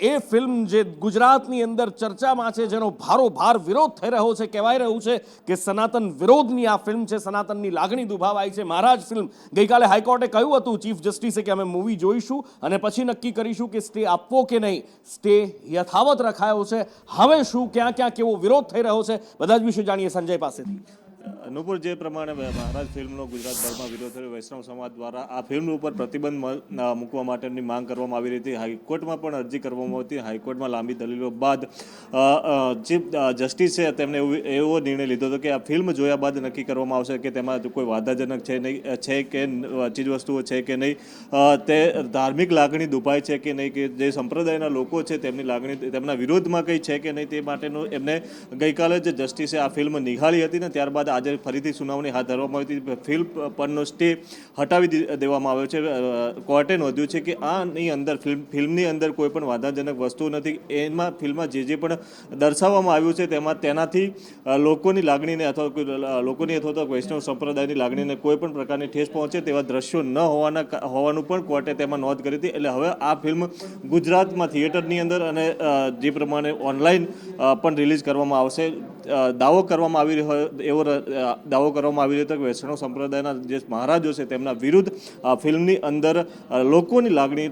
એ film જે ગુજરાતની અંદર ચર્ચામાં છે, જેનો ભારોભાર વિરોધ થઈ રહ્યો છે, કહેવાય રહ્યું છે કે સનાતન વિરોધની આ ફિલ્મ છે, સનાતનની લાગણી દુભાવાઈ છે. મહારાજ ફિલ્મ ગઈકાલે હાઈકોર્ટે કહ્યું હતું ચીફ જસ્ટિસે કે અમે મૂવી જોઈશું અને પછી નક્કી કરીશું કે સ્ટે આપવો કે નહીં. સ્ટે યથાવત રખાયો છે. હવે શું, ક્યાં ક્યાં કેવો વિરોધ થઈ રહ્યો છે, બધા જ વિશે જાણીએ સંજય પાસેથી. અનુપુર, જે પ્રમાણે મહારાજ ફિલ્મનો ગુજરાતભરમાં વિરોધ થયો, વૈષ્ણવ સમાજ દ્વારા આ ફિલ્મ ઉપર પ્રતિબંધ મૂકવા માટેની માંગ કરવામાં આવી રહી હતી. હાઈકોર્ટમાં પણ અરજી કરવામાં આવી હતી. હાઈકોર્ટમાં લાંબી દલીલો બાદ ચીફ જસ્ટિસે તેમણે એવો નિર્ણય લીધો હતો કે આ ફિલ્મ જોયા બાદ નક્કી કરવામાં આવશે કે તેમાં કોઈ વાધાજનક છે કે ચીજવસ્તુઓ છે કે નહીં, તે ધાર્મિક લાગણી દુભાય છે કે નહીં, કે જે સંપ્રદાયના લોકો છે તેમની લાગણી, તેમના વિરોધમાં કંઈ છે કે નહીં, તે માટેનું એમને ગઈકાલે જ જસ્ટિસે આ ફિલ્મ નિહાળી હતી ને ત્યારબાદ આજે ફરીથી સુનાવણી હાથ ધરવામાં આવી હતી. ફિલ્મ પરનો સ્ટે હટાવી દેવામાં આવ્યો છે. કોર્ટે નોંધ્યું છે કે આની અંદર ફિલ્મની અંદર કોઈ પણ વાંધાજનક વસ્તુ નથી. એમાં ફિલ્મમાં જે પણ દર્શાવવામાં આવ્યું છે તેનાથી લોકોની લાગણીને અથવા તો વૈષ્ણવ સંપ્રદાયની લાગણીને કોઈ પણ પ્રકારની ઠેસ પહોંચે તેવા દ્રશ્યો ન હોવાનું પણ કોર્ટે તેમાં નોંધ કરી હતી. એટલે હવે આ ફિલ્મ ગુજરાતમાં થિયેટરની અંદર અને જે પ્રમાણે ઓનલાઈન પણ રિલીઝ કરવામાં આવશે. દાવો કરવામાં આવી રહ્યો એવો દાવો કરવામાં આવી રહ્યો હતો કે વૈષ્ણવ સંપ્રદાયના જે મહારાજો છે તેમના વિરુદ્ધ ફિલ્મની અંદર લોકોની લાગણી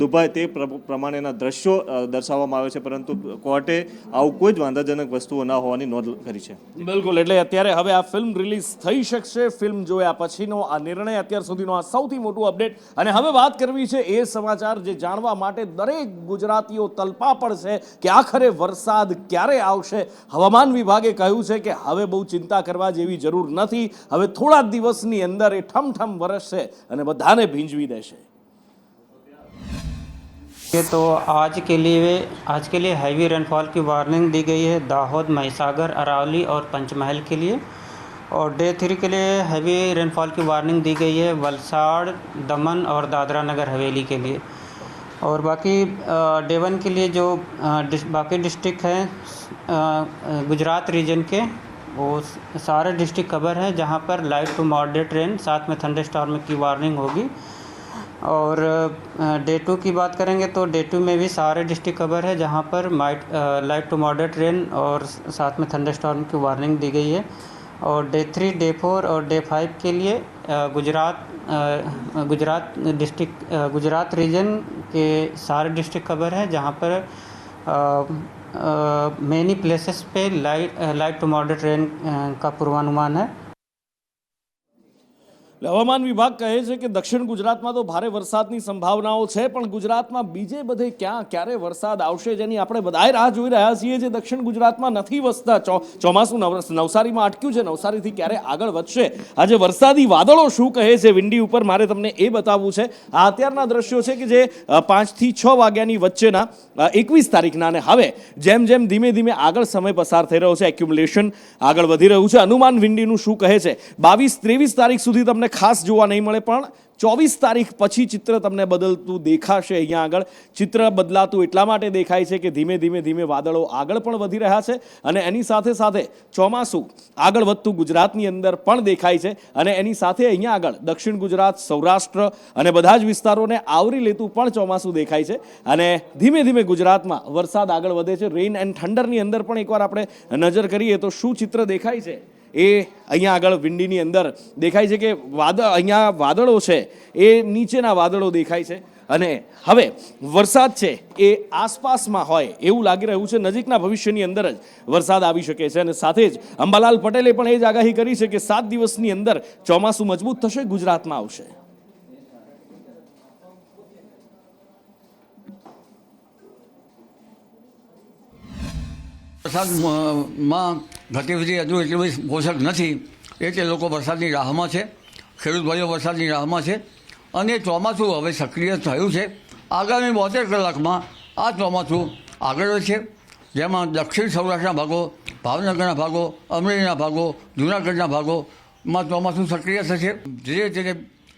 દુભાય તે પ્રમાણેના દ્રશ્યો દર્શાવવામાં આવે છે, પરંતુ કોર્ટે આવું કોઈ જ વાંધાજનક વસ્તુઓ ના હોવાની નોંધ કરી છે. બિલકુલ, એટલે અત્યારે હવે આ ફિલ્મ રિલીઝ થઈ શકશે. ફિલ્મ જોયા પછીનો આ નિર્ણય, અત્યાર સુધીનો આ સૌથી મોટું અપડેટ. અને હવે વાત કરવી છે એ સમાચાર જે જાણવા માટે દરેક ગુજરાતીઓ તલપાપડ છે કે આખરે વરસાદ ક્યારે આવશે. હવામાન વિભાગે કહ્યું છે કે હવે બહુ ચિંતા કરવા જેવી જરૂર નથી. હવે થોડા દિવસની અંદર એ ઠમઠમ વરસશે અને બધાને ભીંજવી દેશે. तो आज के लिए हैवी रेनफॉल की वार्निंग दी गई है दाहोद, महिसागर, अरावली और पंचमहल के लिए. और डे 3 के लिए हैवी रेनफॉल की वार्निंग दी गई है वलसाड़, दमन और दादरा नगर हवेली के लिए. और बाकी डे 1 के लिए जो बाकी डिस्ट्रिक्ट हैं गुजरात रीजन के, वो सारे डिस्ट्रिक्ट कवर है जहाँ पर लाइट टू मॉडरेट रेन साथ में थंडरस्टॉर्म की वार्निंग होगी. और डे 2 की बात करेंगे तो डे 2 में भी सारे डिस्ट्रिक्ट कवर है जहाँ पर लाइट टू मॉडरेट रेन और साथ में थंडरस्टॉर्म की वार्निंग दी गई है. और डे 3, डे 4 और डे 5 के लिए गुजरात रीजन के सारे डिस्ट्रिक्ट कवर है जहाँ पर मेनी प्लेसेस पे लाइट टू मॉडरेट रेन का पूर्वानुमान है. હવામાન વિભાગ કહે છે કે દક્ષિણ ગુજરાતમાં તો ભારે વરસાદની સંભાવનાઓ છે, પણ ગુજરાતમાં બીજે બધે ક્યારે વરસાદ આવશે જેની આપણે બધાએ રાહ જોઈ રહ્યા છીએ. જે દક્ષિણ ગુજરાતમાં નથી વસતા, ચોમાસું નવસારીમાં અટક્યું છે, નવસારીથી ક્યારે આગળ વધશે. આજે વરસાદી વાદળો શું કહે છે વિંડી ઉપર, મારે તમને એ બતાવવું છે. આ અત્યારના દ્રશ્યો છે કે જે 5 થી 6 વાગ્યાની વચ્ચેના 21 તારીખના. અને હવે જેમ જેમ ધીમે ધીમે આગળ સમય પસાર થઈ રહ્યો છે, એક્યુમ્યુલેશન આગળ વધી રહ્યું છે. અનુમાન વિંડીનું શું કહે છે, 22-23 તારીખ સુધી તમને ખાસ જોવા નહીં મળે, પણ 24 તારીખ પછી ચિત્ર તમને બદલતું દેખાશે. અહીંયા આગળ ચિત્ર બદલાતું એટલા માટે દેખાય છે કે ધીમે ધીમે વાદળો આગળ પણ વધી રહ્યા છે અને એની સાથે સાથે ચોમાસું આગળ વધતું ગુજરાતની અંદર પણ દેખાય છે. અને એની સાથે અહીંયા આગળ દક્ષિણ ગુજરાત, સૌરાષ્ટ્ર અને બધા જ વિસ્તારોને આવરી લેતું પણ ચોમાસું દેખાય છે. અને ધીમે ધીમે ગુજરાતમાં વરસાદ આગળ વધે છે. રેઇન એન્ડ થંડરની અંદર પણ એકવાર આપણે નજર કરીએ તો શું ચિત્ર દેખાય છે એ અહીંયા આગળ વિંડીની અંદર દેખાય છે કે અહીંયા વાદળો છે એ નીચેના વાદળો દેખાય છે. અને હવે વરસાદ છે એ આસપાસમાં હોય એવું લાગી રહ્યું છે. નજીકના ભવિષ્યની અંદર જ વરસાદ આવી શકે છે. અને સાથે જ અંબાલાલ પટેલે પણ એ જ આગાહી કરી છે કે 7 દિવસની અંદર ચોમાસું મજબૂત થશે, ગુજરાતમાં આવશે. વરસાદમાં ગતિવિધિ હજુ એટલી બધી પોષક નથી, એટલે લોકો વરસાદની રાહમાં છે. ખેડૂત ભાઈઓ વરસાદની રાહમાં છે. અને ચોમાસું હવે સક્રિય થયું છે. આગામી 72 કલાકમાં આ ચોમાસું આગળ વધશે, જેમાં દક્ષિણ સૌરાષ્ટ્રના ભાગો, ભાવનગરના ભાગો, અમરેલીના ભાગો, જૂનાગઢના ભાગોમાં ચોમાસું સક્રિય થશે. ધીરે ધીરે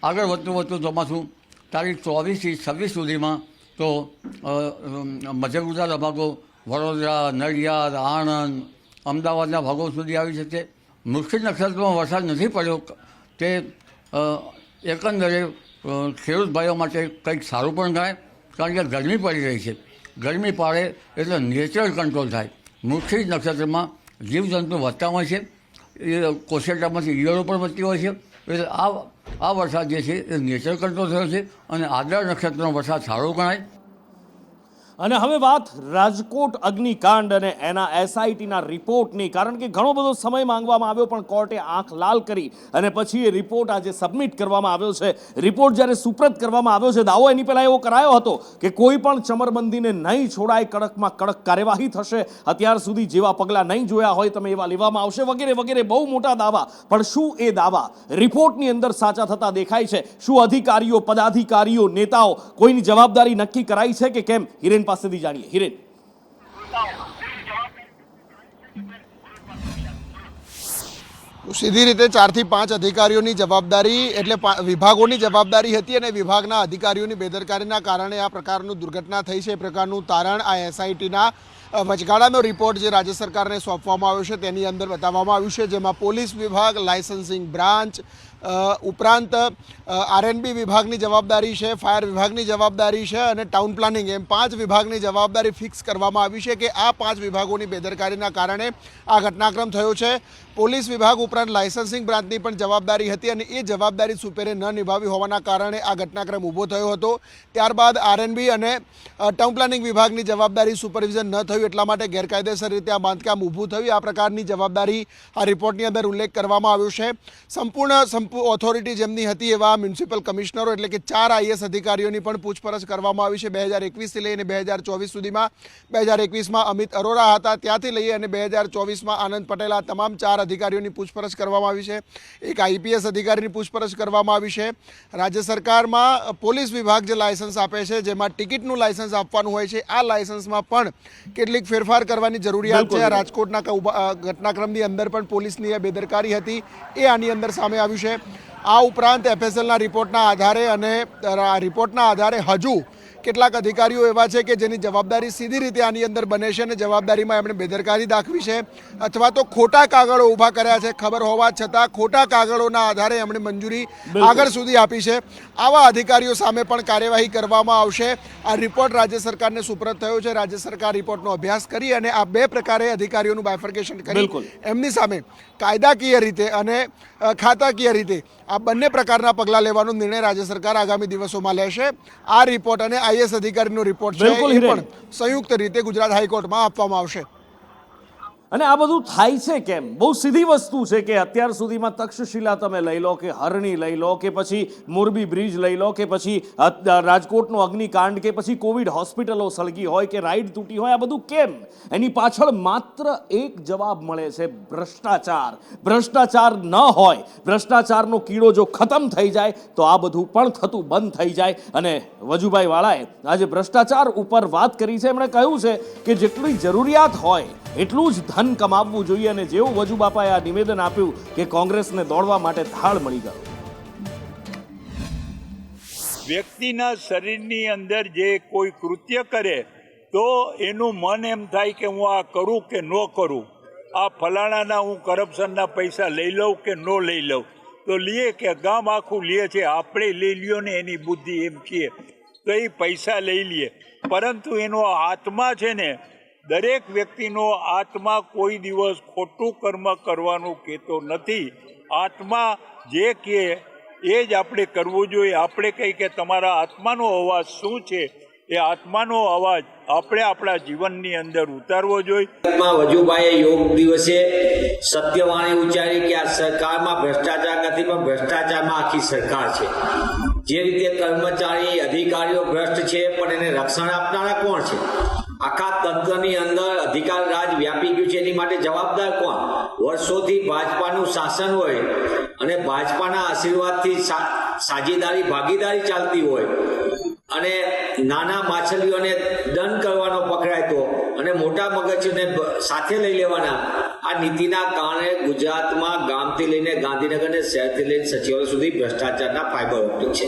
આગળ વધતું ચોમાસું તારીખ 24 થી 26 સુધીમાં તો મધ્ય ગુજરાતના ભાગો, વડોદરા, નડિયાદ, આણંદ, અમદાવાદના ભાગો સુધી આવી શકે. મુશ્કેલ નક્ષત્રમાં વરસાદ નથી પડ્યો તે એકંદરે ખેડૂત ભાઈઓ માટે કંઈક સારું પણ થાય, કારણ કે ગરમી પડી રહી છે. ગરમી પાડે એટલે નેચરલ કંટ્રોલ થાય. મૃગશીર નક્ષત્રમાં જીવજંતુ વધતા હોય છે, એ કોશેટામાંથી ઈયળો પણ વધતી હોય છે. એટલે આ વરસાદ જે છે એ નેચરલ કંટ્રોલ થયો છે અને આદ્રા નક્ષત્રનો વરસાદ સારો ગણાય. અને હવે વાત રાજકોટ અગ્નિકાંડ અને એના એસઆઈટીના રિપોર્ટની, કારણ કે ઘણો બધો સમય માંગવામાં આવ્યો પણ કોર્ટે આંખ લાલ કરી અને પછી એ રિપોર્ટ આજે સબમિટ કરવામાં આવ્યો છે. રિપોર્ટ જ્યારે સુપ્રત કરવામાં આવ્યો છે, દાવો એની પહેલા એવો કરાયો હતો કે કોઈ પણ ચમરબંધીને નહીં છોડાય, કડકમાં કડક કાર્યવાહી થશે, અત્યાર સુધી જેવા પગલાં નહીં જોયા હોય તમે એવા લેવામાં આવશે, વગેરે વગેરે બહુ મોટા દાવા. પણ શું એ દાવા રિપોર્ટની અંદર સાચા થતા દેખાય છે? શું અધિકારીઓ, પદાધિકારીઓ, નેતાઓ કોઈની જવાબદારી નક્કી કરાઈ છે કે કેમ? હિરેન પાસેથી જાણીએ. હિરેન, સીધી રીતે 4 થી 5 અધિકારીઓની જવાબદારી એટલે વિભાગોની જવાબદારી હતી અને વિભાગના અધિકારીઓની બેદરકારીના કારણે આ પ્રકારનું દુર્ઘટના થઈ છે. એ પ્રકારનું તારણ આ એસઆઈટીના વચગાળાનો રિપોર્ટ જે રાજ્ય સરકારને સોંપવામાં આવ્યો છે તેની અંદર બતાવવામાં આવ્યું છે, જેમાં પોલીસ વિભાગ, લાયસન્સિંગ બ્રાન્ચ ઉપરાંત આરએનબી વિભાગની જવાબદારી છે, ફાયર વિભાગની જવાબદારી છે અને ટાઉન પ્લાનિંગ, એમ 5 વિભાગની જવાબદારી ફિક્સ કરવામાં આવી છે કે આ 5 વિભાગોની બેદરકારીના કારણે આ ઘટનાક્રમ થયો છે. પોલીસ વિભાગ ઉપરાંત લાયસન્સિંગ બ્રાન્ચની પણ જવાબદારી હતી અને એ જવાબદારી સુપેરે ન નિભાવી હોવાના કારણે આ ઘટનાક્રમ ઊભો થયો હતો. ત્યારબાદ આરએનબી અને ટાઉન પ્લાનિંગ વિભાગની જવાબદારી સુપરવિઝન ન થયું એટલા માટે ગેરકાયદેસર રીતે આ બાંધકામ ઊભું થયું. આ પ્રકારની જવાબદારી આ રિપોર્ટની અંદર ઉલ્લેખ કરવામાં આવ્યો છે. સંપૂર્ણ ઓથોરિટી જેમની હતી એવા મ્યુનિસિપલ કમિશનરો એટલે કે 4 આઈએએસ અધિકારીઓની પણ પૂછપરછ કરવામાં આવી છે 2021થી લઈને 2024 સુધીમાં. 2021માં અમિત અરોરા હતા, ત્યાંથી લઈ અને 2024માં આનંદ પટેલ, આ તમામ 4 અધિકારીઓની પૂછપરછ કરવામાં આવી છે. એક આઈપીએસ અધિકારીની પૂછપરછ કરવામાં આવી છે. રાજ્ય સરકારમાં પોલીસ વિભાગ જે લાયસન્સ આપે છે, જેમાં ટિકિટનું લાયસન્સ આપવાનું હોય છે, આ લાયસન્સમાં પણ કેટલીક ફેરફાર કરવાની જરૂરિયાત છે. રાજકોટના ઘટનાક્રમની અંદર પણ પોલીસની બેદરકારી હતી, એ આની અંદર સામે આવ્યું છે. આ ઉપરાંત એફએસએલના રિપોર્ટના આધારે અને રિપોર્ટના આધારે હજુ કેટલાક અધિકારીઓ એવા છે કે જેની જવાબદારી સીધી રીતે આની અંદર બને છે અને જવાબદારીમાં એમણે બેદરકારી દાખવી છે અથવા તો ખોટા કાગળો ઊભા કર્યા છે, ખબર હોવા છતાં ખોટા કાગળોના આધારે એમણે મંજૂરી આગળ સુધી આપી છે. આવા અધિકારીઓ સામે પણ કાર્યવાહી કરવામાં આવશે. આ રિપોર્ટ રાજ્ય સરકારને સુપરત થયો છે. રાજ્ય સરકાર રિપોર્ટનો અભ્યાસ કરી અને આ 2 પ્રકારે અધિકારીઓનું બાયફર્કેશન કરી એમની સામે કાયદાકીય રીતે અને ખાતાકીય રીતે આ બંને પ્રકારના પગલાં લેવાનો નિર્ણય રાજ્ય સરકાર આગામી દિવસોમાં લેશે. આ રિપોર્ટ અને આઈએએસ અધિકારીનો રિપોર્ટ છે એ પણ સંયુક્ત રીતે ગુજરાત હાઈકોર્ટમાં આપવામાં આવશે. અને આ બધું થાય છે કેમ? બહુ સીધી વસ્તુ છે કે અત્યાર સુધીમાં તક્ષશિલા તમે લઈ લો કે હરણી લઈ લો કે પછી મોરબી બ્રિજ લઈ લો કે પછી રાજકોટનો અગ્નિકાંડ કે પછી કોવિડ હોસ્પિટલો સળગી હોય કે રાઈડ તૂટી હોય, આ બધું કેમ? એની પાછળ માત્ર એક જવાબ મળે છે, ભ્રષ્ટાચાર. ભ્રષ્ટાચાર ન હોય, ભ્રષ્ટાચારનો કીડો જો ખતમ થઈ જાય તો આ બધું પણ થતું બંધ થઈ જાય. અને વજુભાઈ વાળાએ આજે ભ્રષ્ટાચાર ઉપર વાત કરી છે. એમણે કહ્યું છે કે જેટલી જરૂરિયાત હોય એટલું જ ધન કમાવવું જોઈએ. અને જેવું વજુ બાપાએ આ નિવેદન આપ્યું કે કોંગ્રેસને દોડવા માટે ઢાળ મળી ગયો. વ્યક્તિના શરીરની અંદર જે કોઈ કૃત્ય કરે તો એનું મન એમ થાય કે હું આ કરું કે ન કરું, આ ફલાણાના હું કરપ્શનના પૈસા લઈ લઉં કે ન લઈ લઉં. તો લીએ કે ગામ આખું લે છે, આપણે લઈ લ્યો ને એની બુદ્ધિ એમ કહે તો એ પૈસા લઈ લઈએ. પરંતુ એનો આત્મા છે ને, દરેક વ્યક્તિનો આત્મા કોઈ દિવસ ખોટું કર્મ કરવાનું કહેતો નથી. આત્મા જે કહે એ જ આપણે કરવું જોઈએ. આપણે કહી કે તમારા આત્માનો અવાજ શું છે, એ આત્માનો અવાજ આપણે આપણા જીવનની અંદર ઉતારવો જોઈએ. વજુભાઈએ યોગ દિવસે સત્યવાણી ઉચ્ચારી કે આ સરકારમાં ભ્રષ્ટાચાર નથી પણ ભ્રષ્ટાચારમાં આખી સરકાર છે. જે રીતે કર્મચારી અધિકારીઓ ભ્રષ્ટ છે પણ એને રક્ષણ આપનારા કોણ છે? આખા તંત્રની અંદર અધિકાર રાજ વ્યાપી ગયું છે, એની માટે જવાબદાર કોણ? વર્ષોથી ભાજપાનું શાસન હોય અને ભાજપાના આશીર્વાદથી સાજીદારી ભાગીદારી ચાલતી હોય અને નાના માછલીઓને દંડ કરવાનો પકડાય તો અને મોટા મગજને સાથે લઈ લેવાના, આ નીતિના કારણે ગુજરાતમાં ગામથી લઈને ગાંધીનગર અને શહેરથી લઈને સચિવાલય સુધી ભ્રષ્ટાચારના ફાઇબર ઓપ્ટિક છે.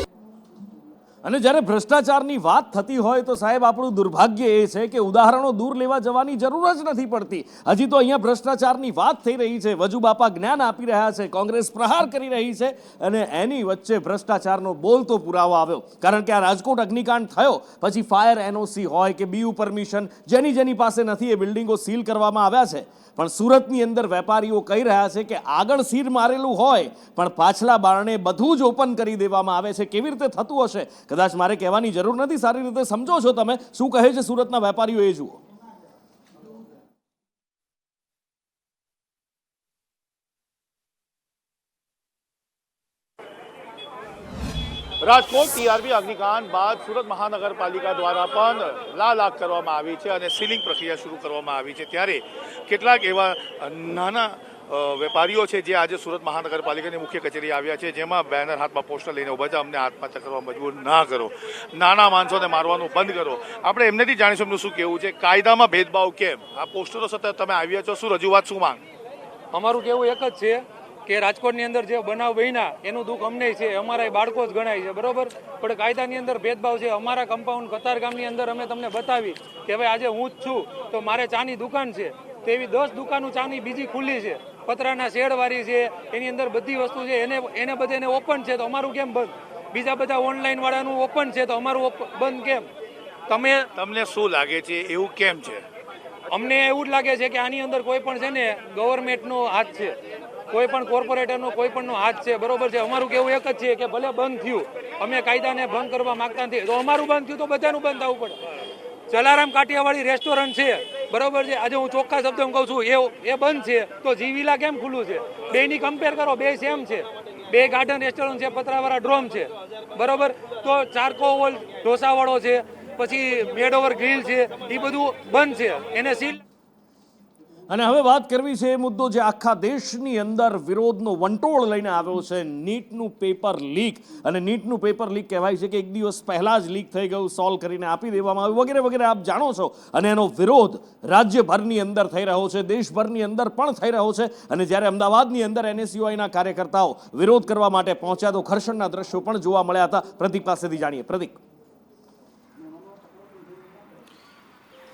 અને જ્યારે ભ્રષ્ટાચારની વાત થતી હોય તો સાહેબ આપણું દુર્ભાગ્ય એ છે કે ઉદાહરણો દૂર લેવા જવાની જરૂર જ નથી પડતી. હજી તો અહીંયા ભ્રષ્ટાચારની વાત થઈ રહી છે, વજુ બાપા જ્ઞાન આપી રહ્યા છે, કોંગ્રેસ પ્રહાર કરી રહી છે અને એની વચ્ચે ભ્રષ્ટાચારનો બોલતો પુરાવો આવ્યો. કારણ કે આ રાજકોટ અગ્નિકાંડ થયો પછી ફાયર એનઓસી હોય કે બીયુ પરમિશન જેની પાસે નથી એ બિલ્ડિંગો સીલ કરવામાં આવ્યા છે. પણ સુરતની અંદર વેપારીઓ કહી રહ્યા છે કે આગળ સીલ મારેલું હોય પણ પાછલા બારણે બધું જ ઓપન કરી દેવામાં આવે છે. કેવી રીતે થતું હશે કદાચ મારે કહેવાની જરૂર નથી, સારી રીતે સમજો છો તમે. શું કહે છે સુરતના વેપારીઓ એ જુઓ. રાજકોટ ટીઆરપી અગ્નિકાંડ બાદ સુરત મહાનગરપાલિકા દ્વારા પણ લાલ આગ કરવામાં આવી છે અને સીલિંગ પ્રક્રિયા શરૂ કરવામાં આવી છે. ત્યારે કેટલાક એવા નાના વેપારીઓ છે જે આજે સુરત મહાનગરપાલિકાની મુખ્ય કચેરી આવ્યા છે, જેમાં બેનર હાથમાં પોસ્ટર લઈને ઉભા છે, અમને આત્મહત્યા કરવા મજબૂર ના કરો, નાના માણસોને મારવાનું બંધ કરો. આપણે એમનેથી જાણીશું એમનું શું કહેવું છે. કાયદામાં ભેદભાવ કેમ? આ પોસ્ટરો સાથે તમે આવ્યા છો, શું રજૂઆત, શું માંગ? અમારું કેવું એક જ છે કે રાજકોટની અંદર જે બનાવ બન્યા એનું દુઃખ અમને છે, અમારા બાળકો જ ગણાય છે, બરોબર. પણ કાયદાની અંદર ભેદભાવ છે. અમારા કમ્પાઉન્ડ કતારગામની અંદર અમે તમને બતાવી કે ભાઈ આજે હું જ છું તો મારે ચાની દુકાન છે, તેવી 10 દુકાનો ચાની બીજી ખુલ્લી છે, પતરાના શેડવાળી છે, એની અંદર બધી વસ્તુ છે, એને બધાને ઓપન છે તો અમારું કેમ બંધ? બીજા બધા ઓનલાઈન વાળાનું ઓપન છે તો અમારું બંધ કેમ? તમને શું લાગે છે એવું કેમ છે? અમને એવું જ લાગે છે કે આની અંદર કોઈ પણ છે ને ગવર્મેન્ટનો હાથ છે, કોઈ પણ કોર્પોરેટરનો કોઈ પણનો હાથ છે, બરોબર છે. અમારું કેવું એક જ છે કે ભલે બંધ થયું, અમે કાયદાને ભંગ કરવા માંગતા નથી, તો અમારું બંધ થયું તો બધાનું બંધ થવું પડે. જલારામ કાઠિયાવાડી રેસ્ટોરન્ટ છે, બરોબર છે, આજે હું ચોખ્ખા શબ્દોમાં કહું છું એ બંધ છે તો જીવીલા કેમ ખુલ્લું છે? બેની કમ્પેર કરો, બે સેમ છે. બે ગાર્ડન રેસ્ટોરન્ટ છે, પતરાવાળા ડ્રોમ છે, બરોબર. તો ચારકોલ ઢોસાવાળો છે, પછી મેડઓવર ગ્રીલ છે, એ બધું બંધ છે, એને સીલ. અને હવે વાત કરવી છે એ મુદ્દો જે આખા દેશની અંદર વિરોધનો વંટોળ લઈને આવ્યો છે, નીટનું પેપર લીક. અને નીટનું પેપર લીક કહેવાય છે કે એક દિવસ પહેલાં જ લીક થઈ ગયું, સોલ્વ કરીને આપી દેવામાં આવ્યું, વગેરે વગેરે આપ જાણો છો. અને એનો વિરોધ રાજ્યભરની અંદર થઈ રહ્યો છે, દેશભરની અંદર પણ થઈ રહ્યો છે. અને જ્યારે અમદાવાદની અંદર NSUIના કાર્યકર્તાઓ વિરોધ કરવા માટે પહોંચ્યા તો ઘર્ષણના દ્રશ્યો પણ જોવા મળ્યા હતા. પ્રતિક પાસેથી જાણીએ. પ્રતિક.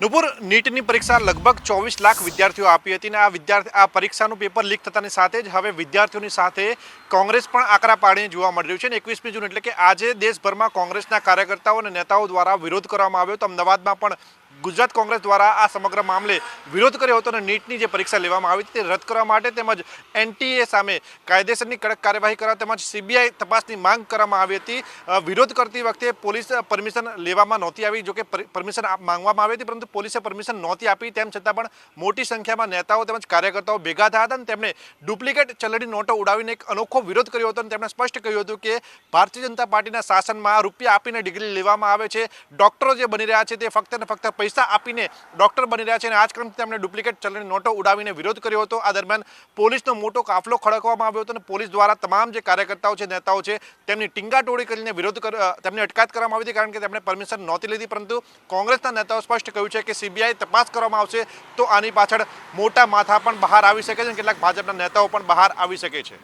નુપુર, નીટની પરીક્ષા લગભગ 24 લાખ વિદ્યાર્થીઓ આપી હતી અને આ પરીક્ષાનું પેપર લીક થતાની સાથે જ હવે વિદ્યાર્થીઓની સાથે કોંગ્રેસ પણ આકરા પાડીને જોવા મળી રહ્યું છે. અને 21મી જૂન એટલે કે આજે દેશભરમાં કોંગ્રેસના કાર્યકર્તાઓ અને નેતાઓ દ્વારા વિરોધ કરવામાં આવ્યો હતો. અમદાવાદમાં પણ ગુજરાત કોંગ્રેસ દ્વારા આ સમગ્ર મામલે વિરોધ કર્યો હતો અને નીટની જે પરીક્ષા લેવામાં આવી હતી તે રદ કરવા માટે તેમજ NTA સામે કાયદેસરની કડક કાર્યવાહી કરવા તેમજ CBI તપાસની માંગ કરવામાં આવી હતી. વિરોધ કરતી વખતે પોલીસ પરમિશન લેવામાં નહોતી આવી, જોકે પરમિશન માંગવામાં આવી હતી પરંતુ પોલીસે પરમિશન નહોતી આપી. તેમ છતાં પણ મોટી સંખ્યામાં નેતાઓ તેમજ કાર્યકર્તાઓ ભેગા થયા હતા અને તેમણે ડુપ્લિકેટ ચલણી નોટો ઉડાવીને એક અનોખો વિરોધ કર્યો હતો. અને તેમણે સ્પષ્ટ કહ્યું હતું કે ભારતીય જનતા પાર્ટીના શાસનમાં રૂપિયા આપીને ડિગ્રી લેવામાં આવે છે, ડોક્ટરો જે બની રહ્યા છે તે ફક્ત ને ફક્ત પૈસા આપીને ડોક્ટર બની રહ્યા છે. અને આ જ ક્રમથી તેમણે ડુપ્લિકેટ ચલણી નોટો ઉડાવીને વિરોધ કર્યો હતો. આ દરમિયાન પોલીસનો મોટો કાફલો ખડકવામાં આવ્યો હતો અને પોલીસ દ્વારા તમામ જે કાર્યકર્તાઓ છે, નેતાઓ છે, તેમની ટીંગાટોળી કરીને તેમની અટકાયત કરવામાં આવી હતી, કારણ કે તેમણે પરમિશન નહોતી લીધી. પરંતુ કોંગ્રેસના નેતાઓ સ્પષ્ટ કહ્યું છે કે CBI તપાસ કરવામાં આવશે તો આની પાછળ મોટા માથા પણ બહાર આવી શકે છે અને કેટલાક ભાજપના નેતાઓ પણ બહાર આવી શકે છે.